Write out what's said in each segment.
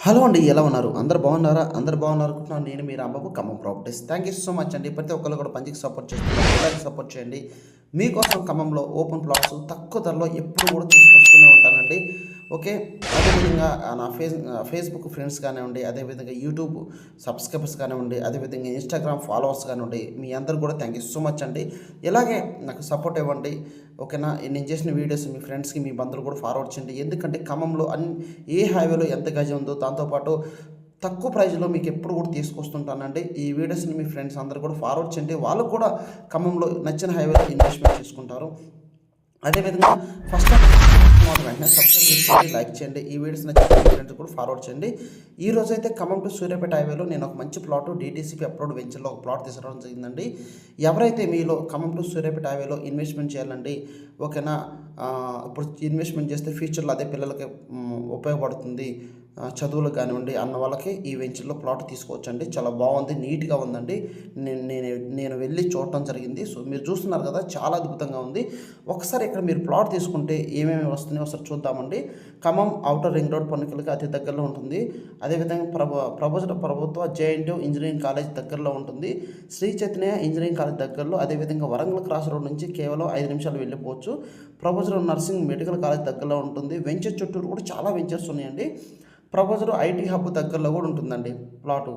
Hello అండి. ఎలా ఉన్నారు? అందరూ బాగున్నారా? అందరూ బాగున్నారు అనుకుంటున్నాను. నేను మీ Rambabu Khammam properties. Thank you so much అండి. ప్రతి ఒక్కళ్ళు కూడా పంచికి సపోర్ట్ చేస్తున్నారు. ఇలాగే సపోర్ట్ చేయండి. మీకోసం ఖమ్మంలో ఓపెన్ ప్లాట్స్ తక్కువ ధరలో ఎప్పుడు కూడా తీసుకొస్తూనే ఉంటానండి. ఓకే. అదేవిధంగా ఫేస్‌బుక్ ఫ్రెండ్స్ కానివ్వండి, అదేవిధంగా యూట్యూబ్ సబ్స్క్రైబర్స్ కానివ్వండి, అదేవిధంగా ఇన్‌స్టాగ్రామ్ ఫాలోవర్స్ కానివ్వండి, మీ అందరికి కూడా థ్యాంక్ యూ సో మచ్ అండి. ఇలాగే నాకు సపోర్ట్ ఇవ్వండి. ఓకేనా. నేను చేసిన వీడియోస్ మీ ఫ్రెండ్స్కి మీ బంధువులు కూడా ఫార్వర్డ్ చేయండి. ఎందుకంటే ఖమ్మంలో ఏ హైవేలో ఎంత గజం ఉందో దాంతోపాటు తక్కువ ప్రైజ్లో మీకు ఎప్పుడు కూడా తీసుకొస్తుంటానండి. ఈ వీడియోస్ని మీ ఫ్రెండ్స్ అందరూ కూడా ఫార్వర్డ్ చేయండి. వాళ్ళు కూడా ఖమ్మంలో నచ్చిన హైవేలో ఇన్వెస్ట్మెంట్ చేసుకుంటారు. అదేవిధంగా ఫస్ట్ వెంటనే సబ్స్క్రైబ్ చేసుకోండి, లైక్ చేయండి. ఈ వీడియోస్ నచ్చిన ఫ్రెండ్స్ కూడా ఫార్వర్డ్ చేయండి. ఈ రోజు అయితే ఖమ్మం టు సూర్యాపేట హైవేలో నేను ఒక మంచి ప్లాట్ డీటీసీపీ అప్లోడ్ వెంచర్లో ఒక ప్లాట్ తీసుకురావడం జరిగిందండి. ఎవరైతే మీలో ఖమ్మం టు సూర్యాపేట హైవేలో ఇన్వెస్ట్మెంట్ చేయాలండి, ఓకేనా. ఇప్పుడు ఇన్వెస్ట్మెంట్ చేస్తే ఫ్యూచర్లో అదే పిల్లలకి ఉపయోగపడుతుంది, చదువులకు కానివ్వండి అన్న వాళ్ళకి ఈ వెంచర్లో ప్లాట్ తీసుకోవచ్చండి. చాలా బాగుంది, నీట్గా ఉందండి. నేను వెళ్ళి చూడటం జరిగింది. సో మీరు చూస్తున్నారు కదా, చాలా అద్భుతంగా ఉంది. ఒకసారి ఇక్కడ మీరు ప్లాట్ తీసుకుంటే ఏమేమి వస్తున్నాయో ఒకసారి చూద్దామండి. ఖమ్మం ఔటర్ రింగ్ రోడ్ పొన్నికలకి అతి దగ్గరలో ఉంటుంది. అదేవిధంగా ప్రభుత్వ జేఎన్టీయూ ఇంజనీరింగ్ కాలేజ్ దగ్గరలో ఉంటుంది. శ్రీ చైతన్య ఇంజనీరింగ్ కాలేజ్ దగ్గరలో, అదేవిధంగా వరంగల్ క్రాస్ రోడ్ నుంచి కేవలం 5 నిమిషాలు వెళ్ళిపోవచ్చు. ప్రొఫెసర్ నర్సింగ్ మెడికల్ కాలేజ్ దగ్గరలో ఉంటుంది. వెంచర్ చుట్టూరు కూడా చాలా వెంచర్స్ ఉన్నాయండి. ప్రపోజర్ ఐటీ హబ్ దగ్గరలో కూడా ఉంటుందండి ప్లాటు.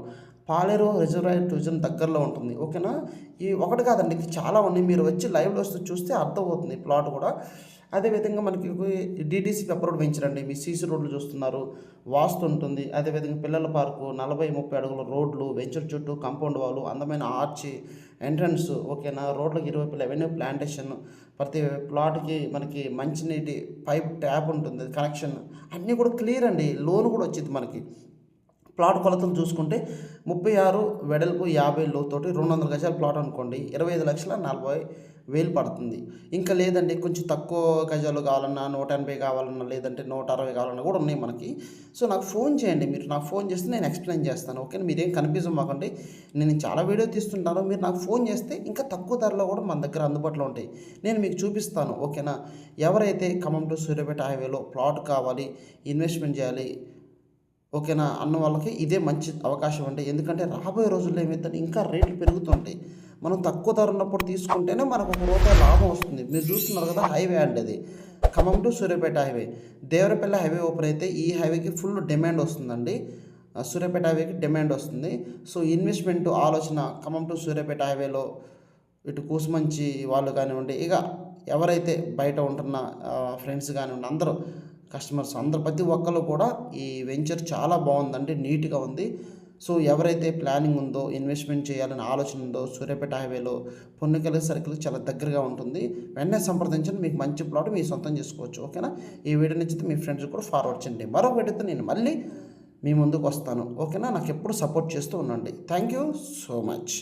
పాలేరు రిజర్వాయర్ టూరిజం దగ్గరలో ఉంటుంది. ఓకేనా. ఈ ఒకటి కాదండి, ఇది చాలా ఉన్నాయి. మీరు వచ్చి లైవ్లో వస్తూ చూస్తే అర్థమవుతుంది ప్లాట్ కూడా. అదేవిధంగా మనకి డీటీసీ అప్రోడ్ పెంచరండి. మీ సీసీ రోడ్లు చూస్తున్నారు, వాస్తు ఉంటుంది. అదేవిధంగా పిల్లల పార్కు, 40-30 అడుగుల రోడ్లు, వెంచర్ చుట్టూ కాంపౌండ్ వాళ్ళు, అందమైన ఆర్చి, ఎంట్రన్స్, ఓకేనా. రోడ్లకు ఇరువైపులా అవెన్యూ ప్లాంటేషన్, ప్రతి ప్లాట్కి మనకి మంచినీటి పైప్ ట్యాప్ ఉంటుంది, కనెక్షన్ అన్నీ కూడా క్లియర్ అండి. లోన్ కూడా వచ్చింది మనకి. ప్లాట్ కొలతలు చూసుకుంటే 36 వెడల్పు 50 లోతోటి 200 గజాల ప్లాట్ అనుకోండి. 25,40,000 పడుతుంది. ఇంకా లేదండి కొంచెం తక్కువ గజాలు కావాలన్నా, 180 కావాలన్నా, లేదంటే 160 కావాలన్నా కూడా ఉన్నాయి మనకి. సో నాకు ఫోన్ చేయండి. మీరు నాకు ఫోన్ చేస్తే నేను ఎక్స్ప్లెయిన్ చేస్తాను. ఓకేనా. మీరేం కన్ఫ్యూజ్ అవ్వకండి. నేను చాలా వీడియో తీస్తుంటాను. మీరు నాకు ఫోన్ చేస్తే ఇంకా తక్కువ ధరలో కూడా మన దగ్గర అందుబాటులో ఉంటాయి. నేను మీకు చూపిస్తాను. ఓకేనా. ఎవరైతే ఖమ్మం టు సూర్యాపేట హైవేలో ప్లాట్ కావాలి, ఇన్వెస్ట్మెంట్ చేయాలి, ఓకేనా అన్న వాళ్ళకి ఇదే మంచి అవకాశం అండి. ఎందుకంటే రాబోయే రోజుల్లో ఏమైతే ఇంకా రేట్లు పెరుగుతుంటాయి. మనం తక్కువ ధర ఉన్నప్పుడు తీసుకుంటేనే మనకు ₹1 లాభం వస్తుంది. మీరు చూస్తున్నారు కదా, హైవే అండి అది. Khammam to Suryapet highway. Devarapalli highway open అయితే ఈ హైవేకి ఫుల్ డిమాండ్ వస్తుందండి. సూర్యాపేట హైవేకి డిమాండ్ వస్తుంది. సో ఇన్వెస్ట్మెంట్ ఆలోచన ఖమ్మం టు సూర్యాపేట హైవేలో ఇటు కూసుమంచి వాళ్ళు కానివ్వండి, ఇక ఎవరైతే బయట ఉంటున్న ఫ్రెండ్స్ కానివ్వండి, అందరూ కస్టమర్స్ అందరు ప్రతి ఒక్కరు కూడా ఈ వెంచర్ చాలా బాగుందండి, నీట్గా ఉంది. సో ఎవరైతే ప్లానింగ్ ఉందో, ఇన్వెస్ట్మెంట్ చేయాలని ఆలోచన ఉందో, సూర్యాపేట హైవేలో పొన్నికల సర్కిల్ చాలా దగ్గరగా ఉంటుంది. వెంటనే సంప్రదించండి, మీకు మంచి ప్లాట్ మీ సొంతం చేసుకోవచ్చు. ఓకేనా. ఈ వీడియో నచ్చితే మీ ఫ్రెండ్స్ కూడా ఫార్వర్డ్ చేయండి. మరో వీడియోతో నేను మళ్ళీ మీ ముందుకు వస్తాను. ఓకేనా. నాకు ఎప్పుడు సపోర్ట్ చేస్తూ ఉండండి. Thank you so much.